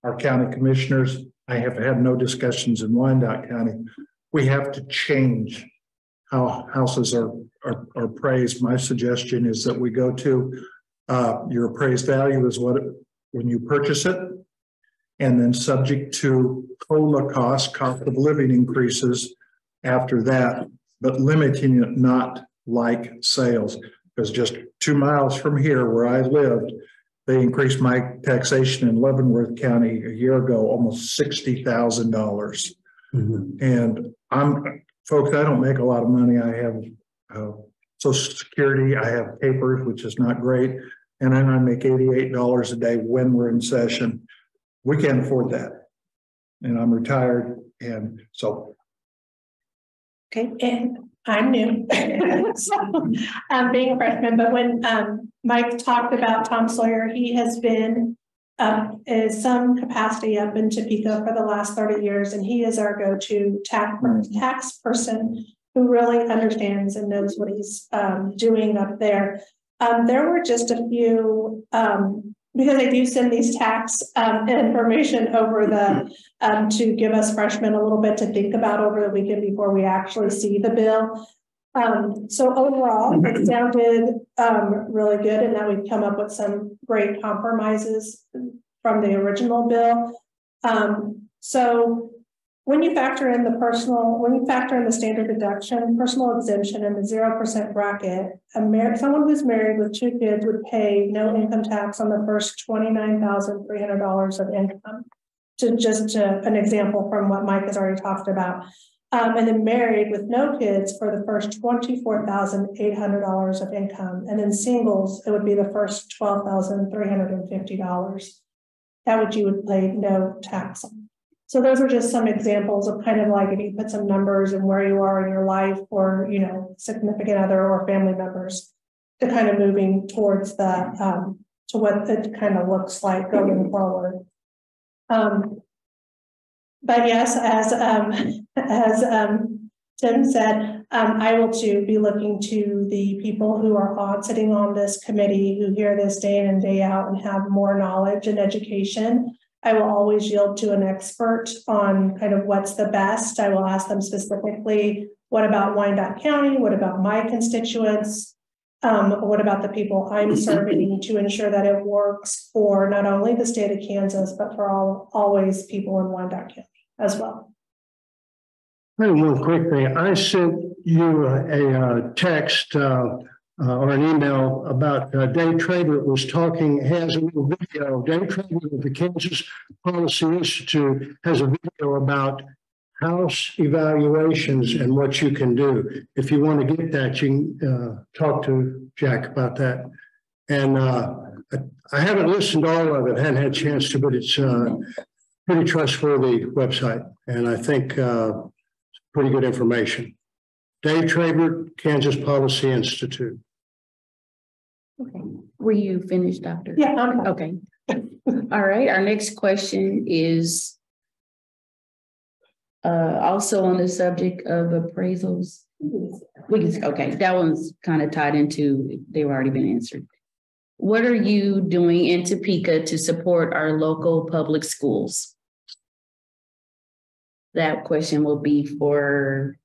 our county commissioners. I have had no discussions in Wyandotte County. We have to change how houses are appraised. My suggestion is that we go to your appraised value is what when you purchase it, and then subject to COLA cost of living increases after that, but limiting it not like sales. Because just 2 miles from here where I lived, they increased my taxation in Leavenworth County a year ago, almost $60,000. Mm-hmm. And folks, I don't make a lot of money. I have Social Security, I have papers, which is not great. And then I make $88 a day when we're in session. We can't afford that. And I'm retired. And so Okay, and I'm new. So, being a freshman, but when Mike talked about Tom Sawyer, he has been in some capacity up in Topeka for the last 30 years, and he is our go-to tax person who really understands and knows what he's doing up there. There were just a few, because they do send these tax information over the to give us freshmen a little bit to think about over the weekend before we actually see the bill. So overall, it sounded really good, and that we've come up with some great compromises from the original bill. So when you factor in the standard deduction, personal exemption, and the 0% bracket, someone who's married with 2 kids would pay no income tax on the first $29,300 of income. Just an example from what Mike has already talked about. And then married with no kids for the first $24,800 of income. And then singles, it would be the first $12,350. You would pay no tax on. So those are just some examples of kind of like if you put some numbers and where you are in your life, or, you know, significant other or family members, to kind of moving towards the to what it kind of looks like going forward. But yes, as Tim said, I will too be looking to the people who are sitting on this committee, who hear this day in and day out and have more knowledge and education. I will always yield to an expert on kind of what's the best. I will ask them specifically, what about Wyandotte County? What about my constituents? What about the people I'm serving, to ensure that it works for not only the state of Kansas, but for always people in Wyandotte County as well. One quick thing. I sent you a text or an email about Dave Trader was talking, has a little video. Dave Trader of the Kansas Policy Institute has a video about house evaluations and what you can do. If you want to get that, you can talk to Jack about that. And I haven't listened to all of it, hadn't had a chance to, but it's pretty trustworthy website. And I think pretty good information. Dave Trader, Kansas Policy Institute. Okay. Were you finished, Doctor? Yeah. Okay. All right. Our next question is also on the subject of appraisals. Okay, that one's kind of tied into, they've already been answered. What are you doing in Topeka to support our local public schools? That question will be for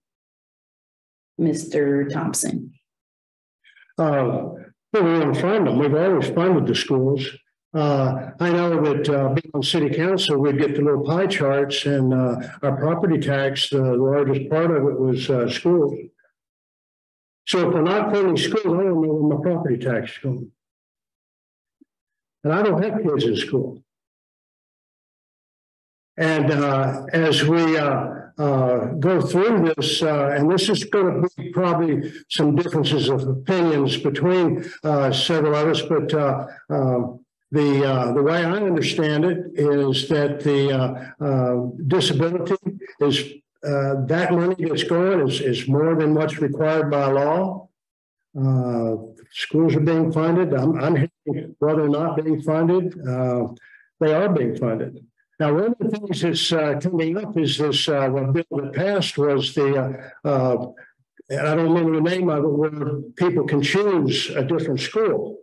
Mr. Thompson. Well, we want to fund them. We've always funded the schools. I know that being on city council, we'd get the little pie charts, and our property tax, the largest part of it was schools. So if we're not funding schools, I don't know where my property tax is going. And I don't have kids in school. And as we go through this, and this is going to be probably some differences of opinions between several of us, but the way I understand it is that the disability is that money that's going is more than what's required by law. Schools are being funded. I'm hearing whether or not being funded, they are being funded. Now, one of the things that's coming up is this, what bill that passed was the, and I don't remember the name of it, where people can choose a different school.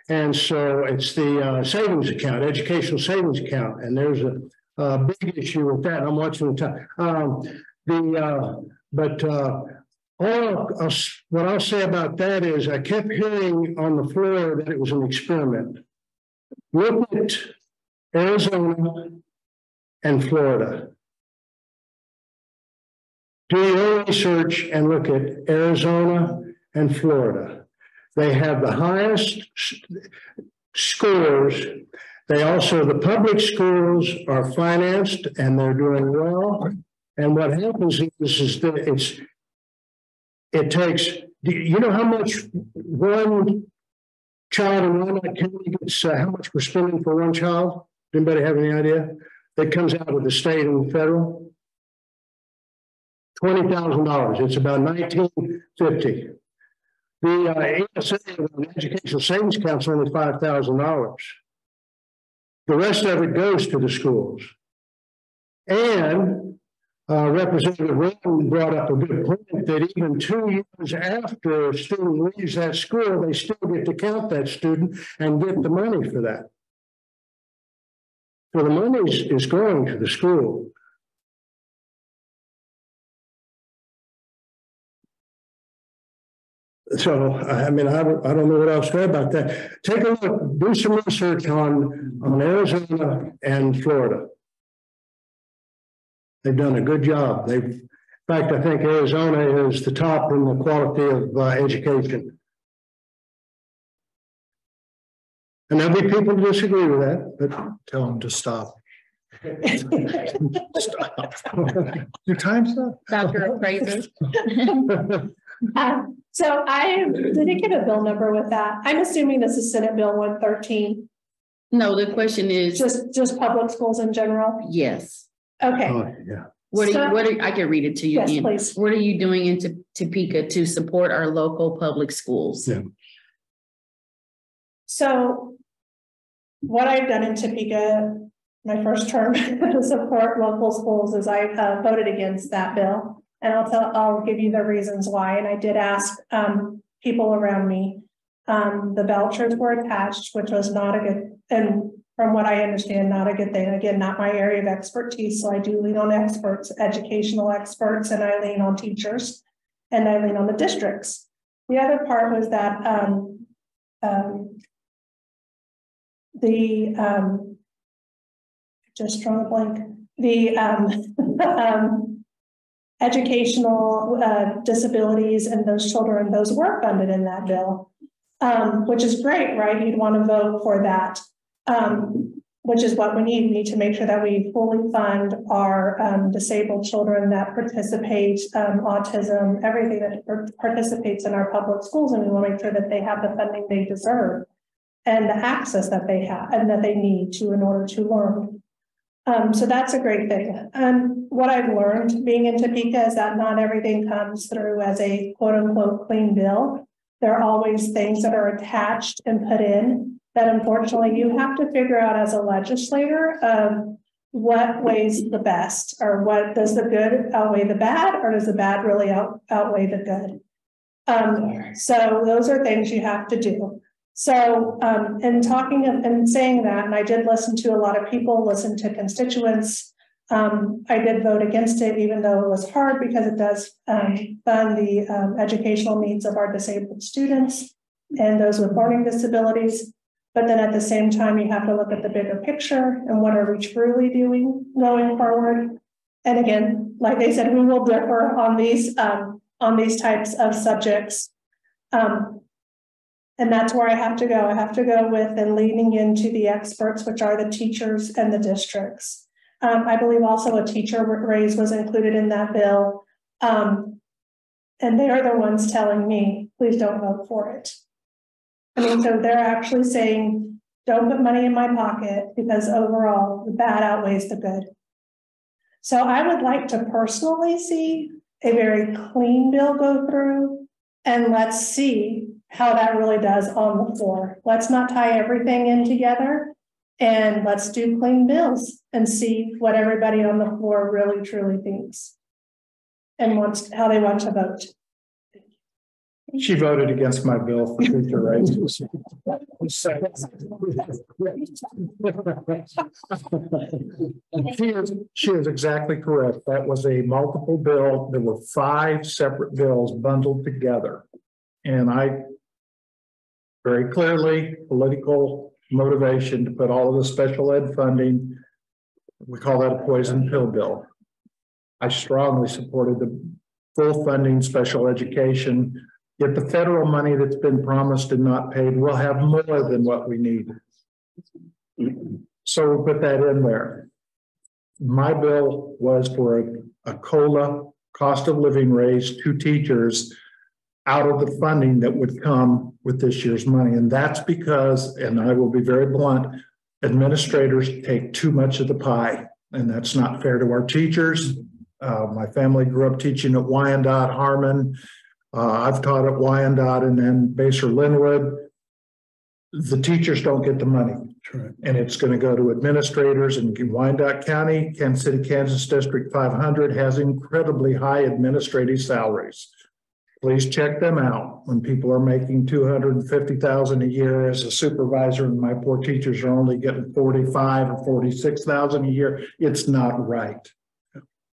And so it's the savings account, educational savings account. And there's a big issue with that. I'm watching the time. What I'll say about that is I kept hearing on the floor that it was an experiment. Look at Arizona and Florida. Do your research and look at Arizona and Florida. They have the highest scores. They also, the public schools are financed and they're doing well. And what happens is that it takes, you know how much one child in Wyandotte County gets, how much we're spending for one child? Anybody have any idea? That comes out of the state and the federal? $20,000. It's about $19.50. The ESA, the Educational Savings Account, only $5,000. The rest of it goes to the schools. And Representative Rowan brought up a good point that even 2 years after a student leaves that school, they still get to count that student and get the money for that. So the money is going to the school. So, I mean, I don't know what else to say about that. Take a look, do some research on Arizona and Florida. They've done a good job. In fact, I think Arizona is the top in the quality of education. And there'll be people who disagree with that, but Tell them to stop. Stop. Your time's up. Dr. Fraser. So did it give a bill number with that? I'm assuming this is Senate Bill 113, No, the question is, just public schools in general. yes. Okay, yeah. What are I can read it to you. yes, Ian. please. What are you doing in Topeka to support our local public schools? Yeah. So what I've done in Topeka, my first term to support local schools is I voted against that bill. And I'll give you the reasons why. And I did ask people around me. The vouchers were attached, which was not a good, and from what I understand, not a good thing. Again, not my area of expertise. So I do lean on experts, educational experts, and I lean on teachers, and I lean on the districts. The other part was that just drawing a blank. The educational disabilities and those children, those were funded in that bill, which is great, right? You'd want to vote for that, which is what we need. We need to make sure that we fully fund our disabled children that participate, autism, everything that participates in our public schools, and we want to make sure that they have the funding they deserve and the access that they have and that they need to in order to learn. So that's a great thing. What I've learned being in Topeka is that not everything comes through as a quote unquote clean bill. There are always things that are attached and put in that unfortunately you have to figure out as a legislator what weighs the best, or what does the good outweigh the bad, or does the bad really outweigh the good? So those are things you have to do. So, in talking and saying that, and I did listen to a lot of people, listen to constituents. I did vote against it, even though it was hard because it does fund the educational needs of our disabled students and those with learning disabilities. But then at the same time, you have to look at the bigger picture and what are we truly doing going forward. And again, like they said, we will differ on these types of subjects. And that's where I have to go. I have to go with and leaning into the experts, which are the teachers and the districts. I believe also a teacher raise was included in that bill. And they are the ones telling me, please don't vote for it. I mean, so they're actually saying, don't put money in my pocket because overall the bad outweighs the good. So I would like to personally see a very clean bill go through, and let's see how that really does on the floor. Let's not tie everything in together, and let's do clean bills and see what everybody on the floor really truly thinks and how they want to vote. She voted against my bill for future raises. She is exactly correct. That was a multiple bill. There were 5 separate bills bundled together. And I very clearly political motivation to put all of the special ed funding. We call that a poison pill bill. I strongly supported the full funding special education. Yet the federal money that's been promised and not paid will have more than what we need. So we'll put that in there. My bill was for a COLA, cost of living raise to teachers out of the funding that would come with this year's money. And that's because, and I will be very blunt, administrators take too much of the pie, and that's not fair to our teachers. My family grew up teaching at Wyandotte, Harmon. I've taught at Wyandotte and then Basehor Linwood. The teachers don't get the money. Right. And it's going to go to administrators in Wyandotte County. Kansas City, Kansas District 500 has incredibly high administrative salaries. Please check them out. When people are making $250,000 a year as a supervisor, and my poor teachers are only getting 45 or 46,000 a year, it's not right.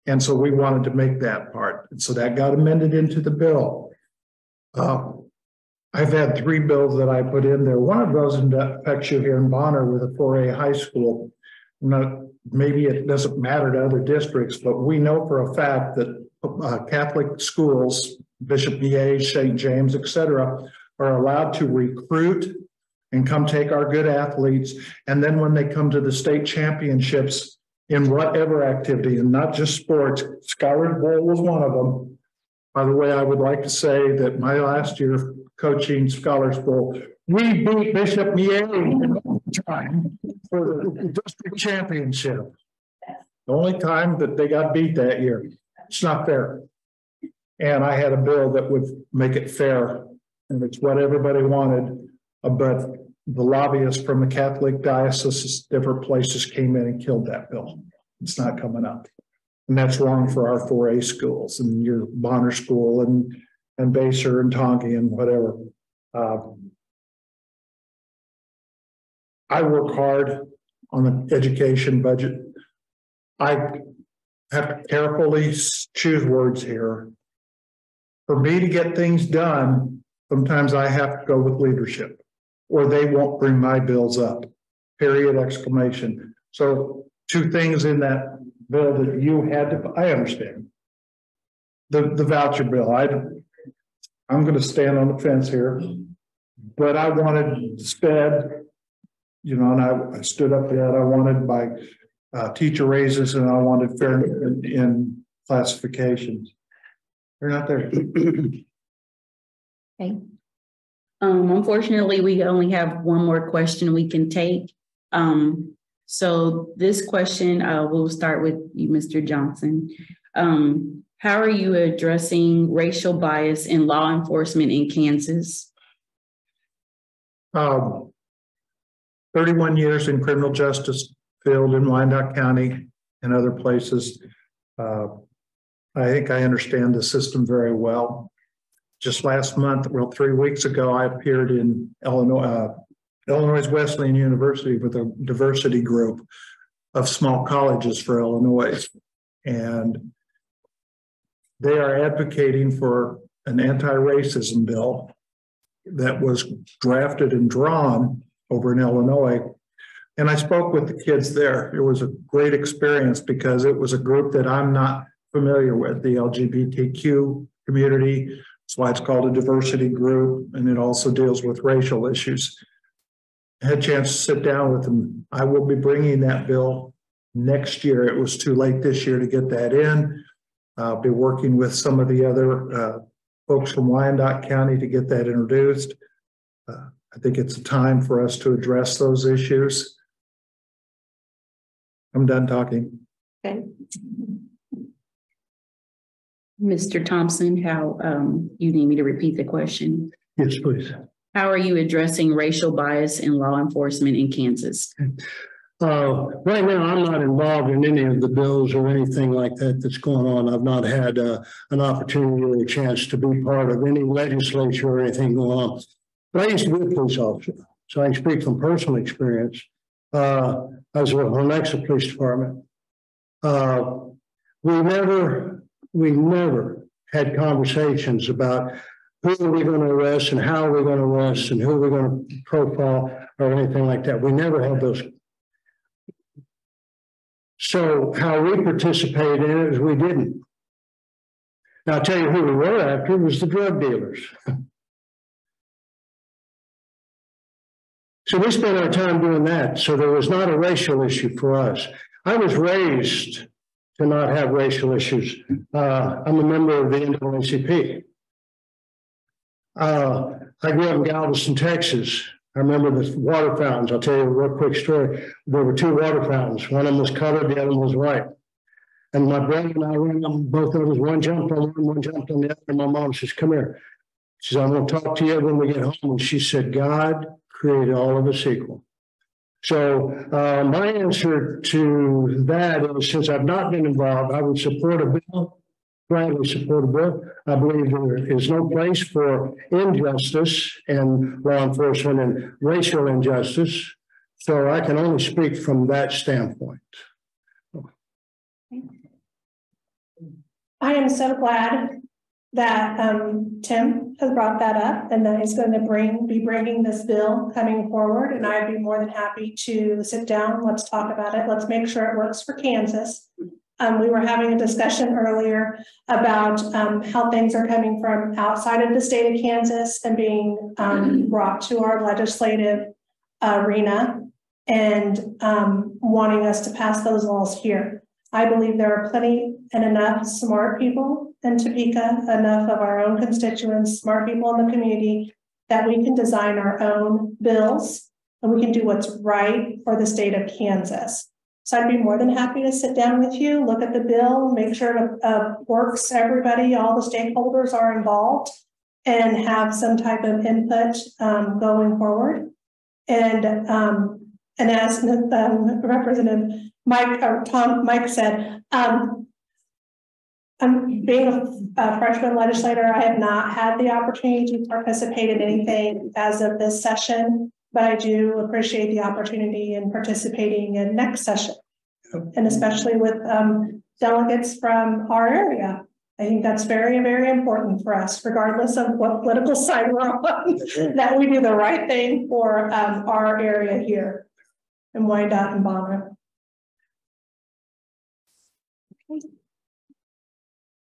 And so we wanted to make that part. And so that got amended into the bill. I've had 3 bills that I put in there. One of those affects you here in Bonner with a 4A high school. Maybe it doesn't matter to other districts, but we know for a fact that Catholic schools, Bishop Miege, St. James, et cetera, are allowed to recruit and come take our good athletes. And then when they come to the state championships in whatever activity, and not just sports, Scholars Bowl was one of them. By the way, I would like to say that my last year coaching Scholars Bowl, we beat Bishop Miege time for the district championship. The only time that they got beat that year. It's not fair. And I had a bill that would make it fair, and it's what everybody wanted. But the lobbyists from the Catholic diocese, different places came in and killed that bill. It's not coming up. And that's wrong for our 4A schools and your Bonner School and Basehor and Tonky and whatever. I work hard on the education budget. I have to carefully choose words here. For me to get things done, sometimes I have to go with leadership, or they won't bring my bills up, period, exclamation. So 2 things in that bill that you had to, I understand. The voucher bill, I'm going to stand on the fence here, but I wanted SPED, you know, and I stood up there, I wanted my teacher raises, and I wanted fairness in classifications. They're not there. Okay. Unfortunately, we only have one more question we can take. So this question, we'll start with you, Mr. Johnson. How are you addressing racial bias in law enforcement in Kansas? 31 years in criminal justice field in Wyandotte County and other places. I think I understand the system very well. Just last month, well, 3 weeks ago, I appeared in Illinois Wesleyan University with a diversity group of small colleges for Illinois. And they are advocating for an anti-racism bill that was drafted and drawn over in Illinois. And I spoke with the kids there. It was a great experience because it was a group that I'm not familiar with, the LGBTQ community. That's why it's called a diversity group. And it also deals with racial issues. I had a chance to sit down with them. I will be bringing that bill next year. It was too late this year to get that in. I'll be working with some of the other folks from Wyandotte County to get that introduced. I think it's a time for us to address those issues. I'm done talking. Okay. Mr. Thompson, how you need me to repeat the question? Yes, please. How are you addressing racial bias in law enforcement in Kansas? Right now, I'm not involved in any of the bills or anything like that that's going on. I've not had an opportunity or a chance to be part of any legislature or anything going on. But I used to be a police officer, so I can speak from personal experience. I was with the Lenexa Police Department. We never had conversations about who are we going to arrest and how are we going to arrest and who are we going to profile or anything like that. We never had those. So how we participated in it is we didn't. Now I'll tell you who we were after was the drug dealers. So we spent our time doing that. So there was not a racial issue for us. I was raised to not have racial issues. I'm a member of the NAACP. I grew up in Galveston, Texas. I remember the water fountains. I'll tell you a real quick story. There were 2 water fountains. One of them was colored, the other one was white. And my brother and I ran them, both of us, one jumped on one jumped on the other. My mom says, come here. She says, I'm going to talk to you when we get home. And she said, God created all of us equal. So my answer to that is, since I've not been involved, I would support a bill, gladly support a bill. I believe there is no place for injustice and law enforcement and racial injustice. So I can only speak from that standpoint. I am so glad that Tim has brought that up and that he's going to be bringing this bill coming forward. And I'd be more than happy to sit down. Let's talk about it. Let's make sure it works for Kansas. We were having a discussion earlier about how things are coming from outside of the state of Kansas and being brought to our legislative arena and wanting us to pass those laws here. I believe there are plenty and enough smart people in Topeka, enough of our own constituents, smart people in the community, that we can design our own bills and we can do what's right for the state of Kansas. So I'd be more than happy to sit down with you, look at the bill, make sure it works, everybody, all the stakeholders are involved, and have some type of input going forward. And as Representative Mike said, being a freshman legislator, I have not had the opportunity to participate in anything as of this session, but I do appreciate the opportunity in participating in next session, and especially with delegates from our area. I think that's very, very important for us, regardless of what political side we're on, that we do the right thing for our area here in Wyandotte and Bonner.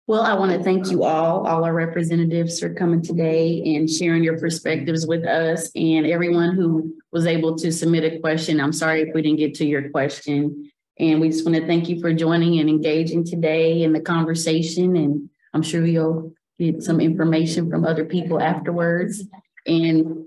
Well, I want to thank you all our representatives for coming today and sharing your perspectives with us, and everyone who was able to submit a question. I'm sorry if we didn't get to your question. And we just want to thank you for joining and engaging today in the conversation. And I'm sure you'll get some information from other people afterwards. And